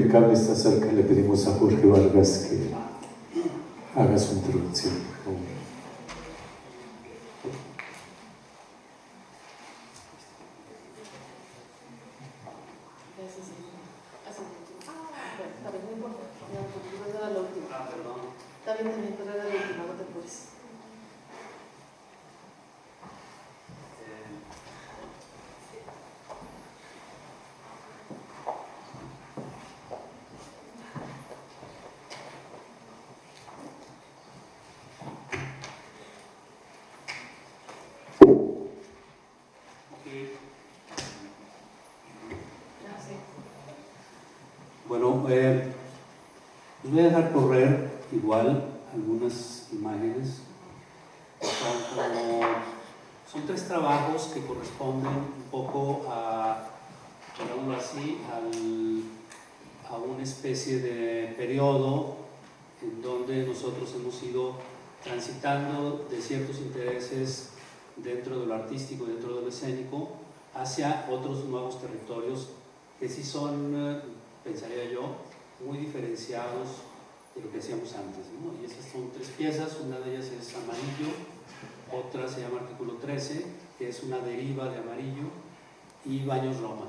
el cable está cerca, le pedimos a Jorge Vargas que haga su introducción, por favor. Bueno, les voy a dejar correr igual algunas imágenes. Son tres trabajos que corresponden un poco a, digámoslo así, a una especie de periodo en donde nosotros hemos ido transitando de ciertos intereses dentro de lo artístico, dentro de lo escénico, hacia otros nuevos territorios que sí son, pensaría yo, muy diferenciados de lo que hacíamos antes, ¿no? Y esas son tres piezas, una de ellas es Amarillo, otra se llama Artículo 13, que es una deriva de Amarillo, y Baños Roma.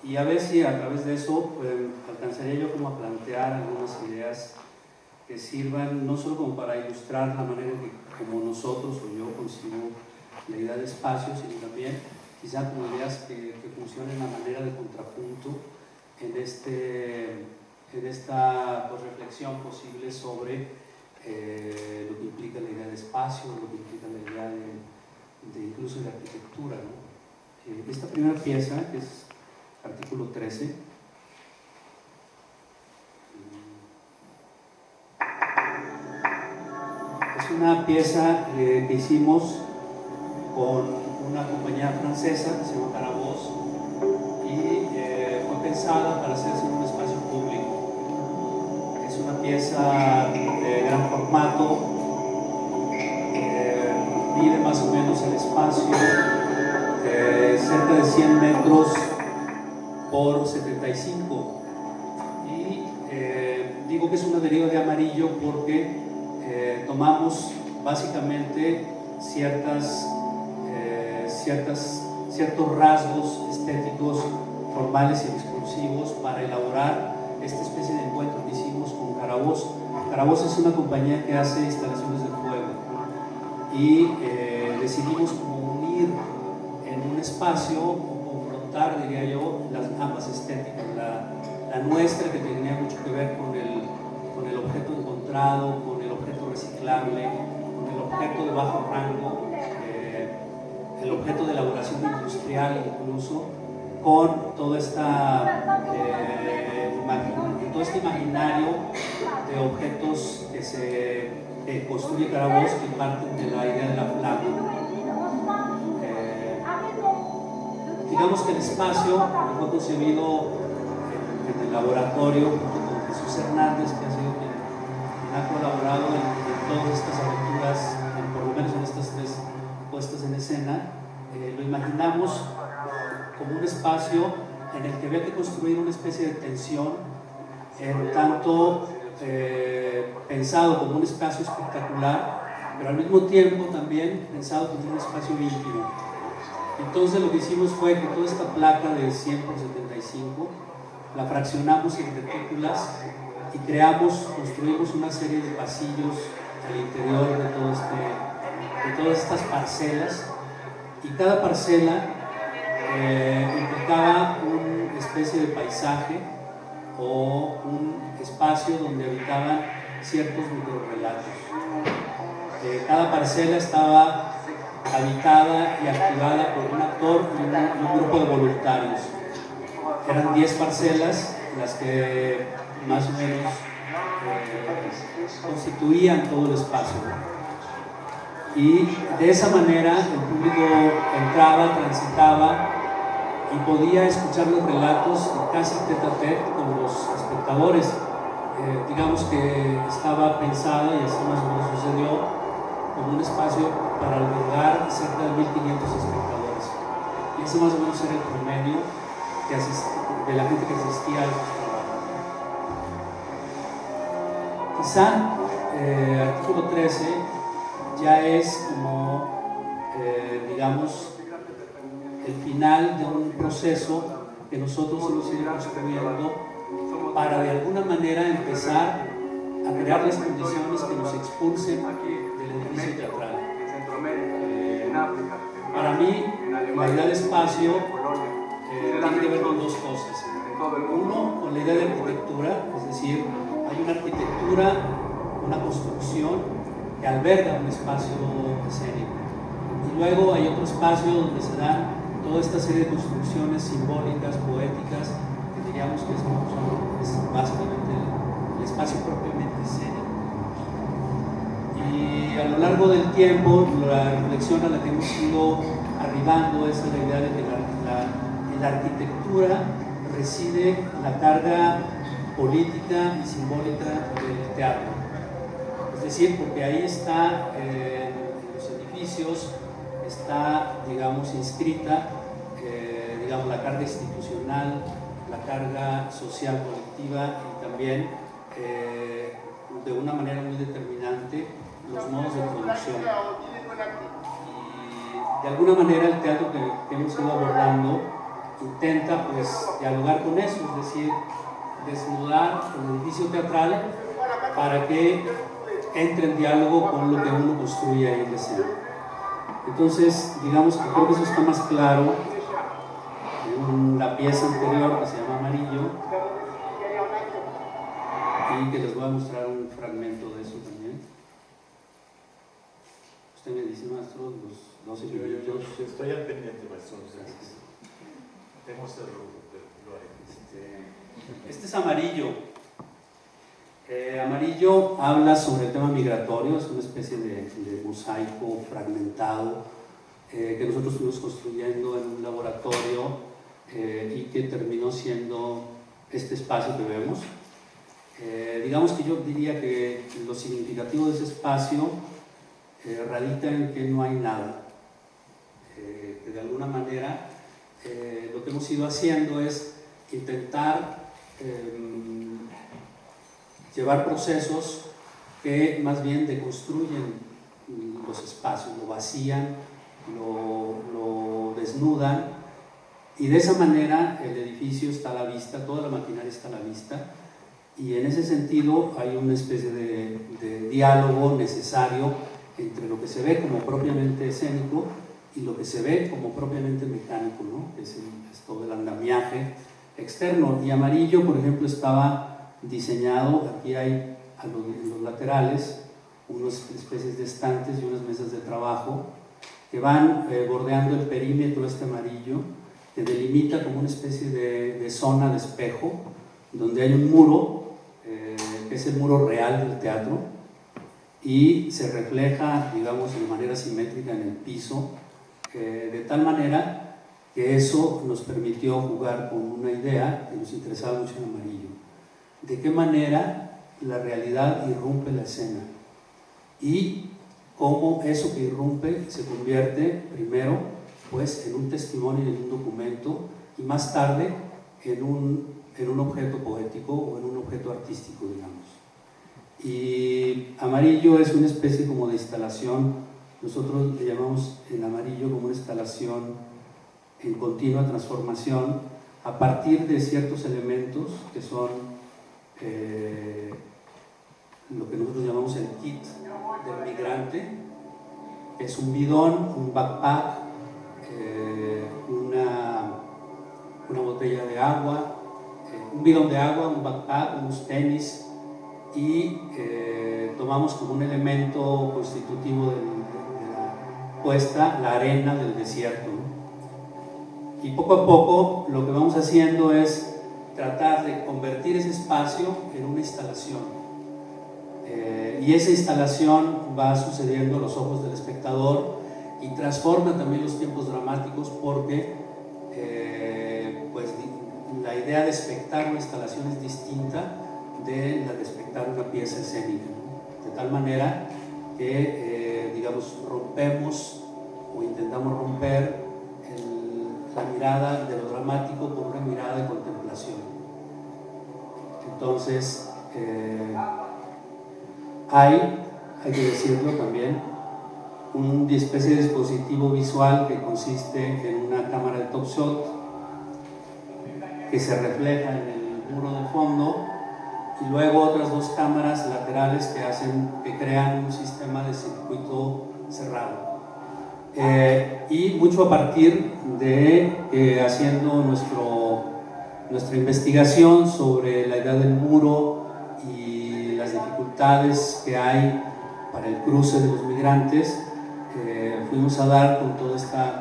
Y a ver si a través de eso alcanzaría yo como a plantear algunas ideas que sirvan no solo como para ilustrar la manera en que como nosotros o yo concibo la idea de espacio, sino también quizá como ideas que funcionen a manera de contrapunto en esta pues, reflexión posible sobre lo que implica la idea de espacio, lo que implica la idea de incluso de arquitectura, ¿no? Esta primera pieza, que es Artículo 13, es una pieza que hicimos con una compañía francesa que se llama Carabos y fue pensada para hacerse en un espacio público. Es una pieza de gran formato, mide más o menos el espacio cerca de 100 metros por 75 y digo que es una deriva de Amarillo porque tomamos básicamente ciertos rasgos estéticos formales y discursivos para elaborar esta especie de encuentro que hicimos con Carabos. Carabos es una compañía que hace instalaciones de fuego y decidimos como unir en un espacio o confrontar, diría yo, las ambas estéticas, la nuestra que tenía mucho que ver con el objeto encontrado, con el objeto reciclable, con el objeto de bajo rango, el objeto de elaboración industrial incluso, con todo este imaginario de objetos que se construye Carabos que parten de la idea de la flama. Digamos que el espacio fue concebido en el laboratorio junto con Jesús Hernández, que ha sido quien ha colaborado en todas estas aventuras, por lo menos en estas tres puestas en escena. Lo imaginamos como un espacio en el que había que construir una especie de tensión, en tanto pensado como un espacio espectacular, pero al mismo tiempo también pensado como un espacio íntimo. Entonces lo que hicimos fue que toda esta placa de 100 por 75 la fraccionamos en retículas y construimos una serie de pasillos al interior de todas estas parcelas, y cada parcela implicaba una especie de paisaje o un espacio donde habitaban ciertos microrrelatos. Cada parcela estaba habitada y activada por un actor y un grupo de voluntarios. Eran 10 parcelas las que más o menos constituían todo el espacio. Y de esa manera el público entraba, transitaba y podía escuchar los relatos casi tete a tete con los espectadores. Digamos que estaba pensada, y así más o menos sucedió, como un espacio para albergar cerca de 1.500 espectadores. Y ese más o menos era el promedio de la gente que asistía a esos trabajos. Quizá artículo 13 ya es como, digamos, el final de un proceso que nosotros hemos ido construyendo para de alguna manera empezar a crear las condiciones que nos expulsen del edificio teatral. Para mí, la idea de espacio tiene que ver con dos cosas. Uno, con la idea de arquitectura, es decir, hay una arquitectura, una construcción que alberga un espacio escénico. Y luego hay otro espacio donde se dan toda esta serie de construcciones simbólicas, poéticas, que diríamos que es básicamente el espacio propiamente escénico. Y a lo largo del tiempo, la reflexión a la que hemos ido arribando es la idea de que en la arquitectura reside la carga política y simbólica del teatro. Es decir, porque ahí está, en los edificios, está, digamos, inscrita, digamos, la carga institucional, la carga social colectiva y también, de una manera muy determinante, los modos de producción. Y de alguna manera el teatro que hemos ido abordando intenta, pues, dialogar con eso, es decir, desnudar el edificio teatral para que entre en diálogo con lo que uno construye ahí en la escena. Entonces, digamos que creo que eso está más claro en la pieza anterior que se llama Amarillo, y que les voy a mostrar un fragmento de eso también. Usted me dice, maestro, los 12 minutos. Yo estoy al pendiente, maestro. Tenemos Este es Amarillo. Amarillo habla sobre el tema migratorio, es una especie de mosaico fragmentado que nosotros fuimos construyendo en un laboratorio y que terminó siendo este espacio que vemos. Digamos que yo diría que lo significativo de ese espacio radica en que no hay nada, que de alguna manera lo que hemos ido haciendo es intentar llevar procesos que más bien deconstruyen los espacios, lo vacían, lo desnudan, y de esa manera el edificio está a la vista, toda la maquinaria está a la vista, y en ese sentido hay una especie de diálogo necesario entre lo que se ve como propiamente escénico y lo que se ve como propiamente mecánico, ¿no? Es todo el andamiaje externo. Y Amarillo, por ejemplo, estaba diseñado, aquí hay en los laterales unas especies de estantes y unas mesas de trabajo que van bordeando el perímetro amarillo, que delimita como una especie de zona de espejo, donde hay un muro, que es el muro real del teatro, y se refleja, digamos, de manera simétrica en el piso, de tal manera que eso nos permitió jugar con una idea que nos interesaba mucho en Amarillo. De qué manera la realidad irrumpe la escena y cómo eso que irrumpe se convierte primero, pues, en un testimonio, en un documento, y más tarde en un objeto poético o en un objeto artístico, digamos. Y Amarillo es una especie como de instalación, nosotros le llamamos en Amarillo como una instalación en continua transformación a partir de ciertos elementos que son lo que nosotros llamamos el kit del migrante, que es un bidón, un backpack, una botella de agua, un bidón de agua, un backpack, unos tenis, y tomamos como un elemento constitutivo de la puesta la arena del desierto, ¿no? Y poco a poco lo que vamos haciendo es tratar de convertir ese espacio en una instalación, y esa instalación va sucediendo a los ojos del espectador y transforma también los tiempos dramáticos, porque pues la idea de espectar una instalación es distinta de la de espectar una pieza escénica, ¿no? De tal manera que digamos rompemos o intentamos romper la mirada de lo dramático por una mirada de contemplación. Entonces, hay que decirlo también, una especie de dispositivo visual que consiste en una cámara de top shot que se refleja en el muro de fondo, y luego otras dos cámaras laterales que crean un sistema de circuito cerrado. Y mucho a partir de haciendo nuestra investigación sobre la edad del muro y las dificultades que hay para el cruce de los migrantes, fuimos a dar con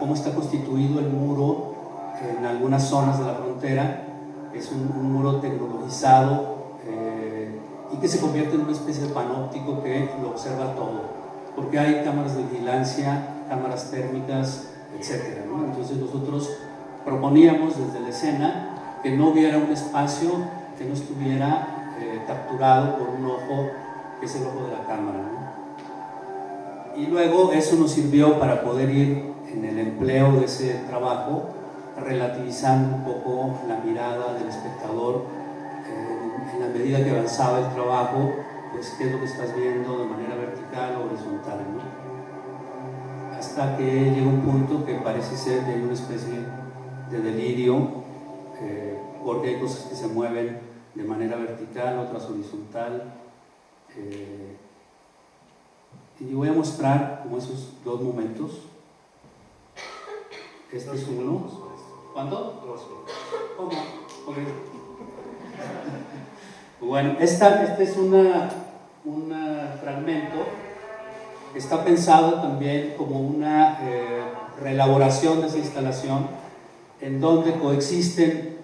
cómo está constituido el muro en algunas zonas de la frontera. Es un muro tecnologizado y que se convierte en una especie de panóptico que lo observa todo, porque hay cámaras de vigilancia, cámaras térmicas, etc., ¿no? Entonces nosotros proponíamos desde la escena que no hubiera un espacio que no estuviera capturado por un ojo, que es el ojo de la cámara, ¿no? Y luego eso nos sirvió para poder ir en el empleo de ese trabajo relativizando un poco la mirada del espectador en la medida que avanzaba el trabajo, pues qué es lo que estás viendo de manera vertical o horizontal, ¿no? Hasta que llega un punto que parece ser que hay una especie de delirio, porque hay cosas que se mueven de manera vertical, otras horizontal, y voy a mostrar como esos dos momentos. Este es uno. ¿Cuánto? ¿Cómo? Okay. Bueno, este es un fragmento que está pensado también como una reelaboración de esa instalación, en donde coexisten,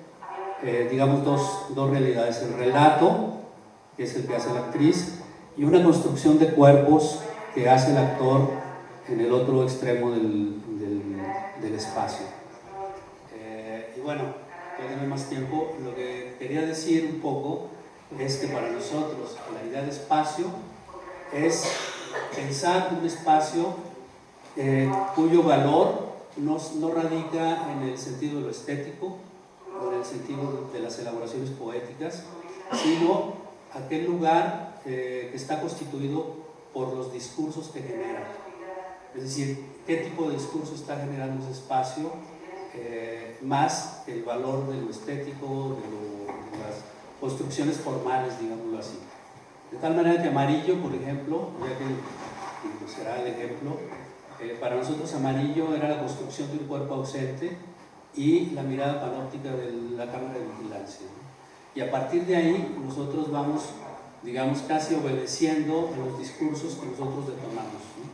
digamos, dos realidades: el relato, que es el que hace la actriz, y una construcción de cuerpos que hace el actor en el otro extremo del espacio. Y bueno, para tener más tiempo, lo que quería decir un poco es que para nosotros la idea de espacio es pensar un espacio cuyo valor no radica en el sentido de lo estético o en el sentido de las elaboraciones poéticas, sino aquel lugar que está constituido por los discursos que genera. Es decir, qué tipo de discurso está generando ese espacio, más que el valor de lo estético, de las construcciones formales, digámoslo así. De tal manera que Amarillo, por ejemplo, ya que será el ejemplo, para nosotros Amarillo era la construcción de un cuerpo ausente y la mirada panóptica de la cámara de vigilancia, ¿no? Y a partir de ahí nosotros vamos, digamos, casi obedeciendo a los discursos que nosotros detonamos, ¿no?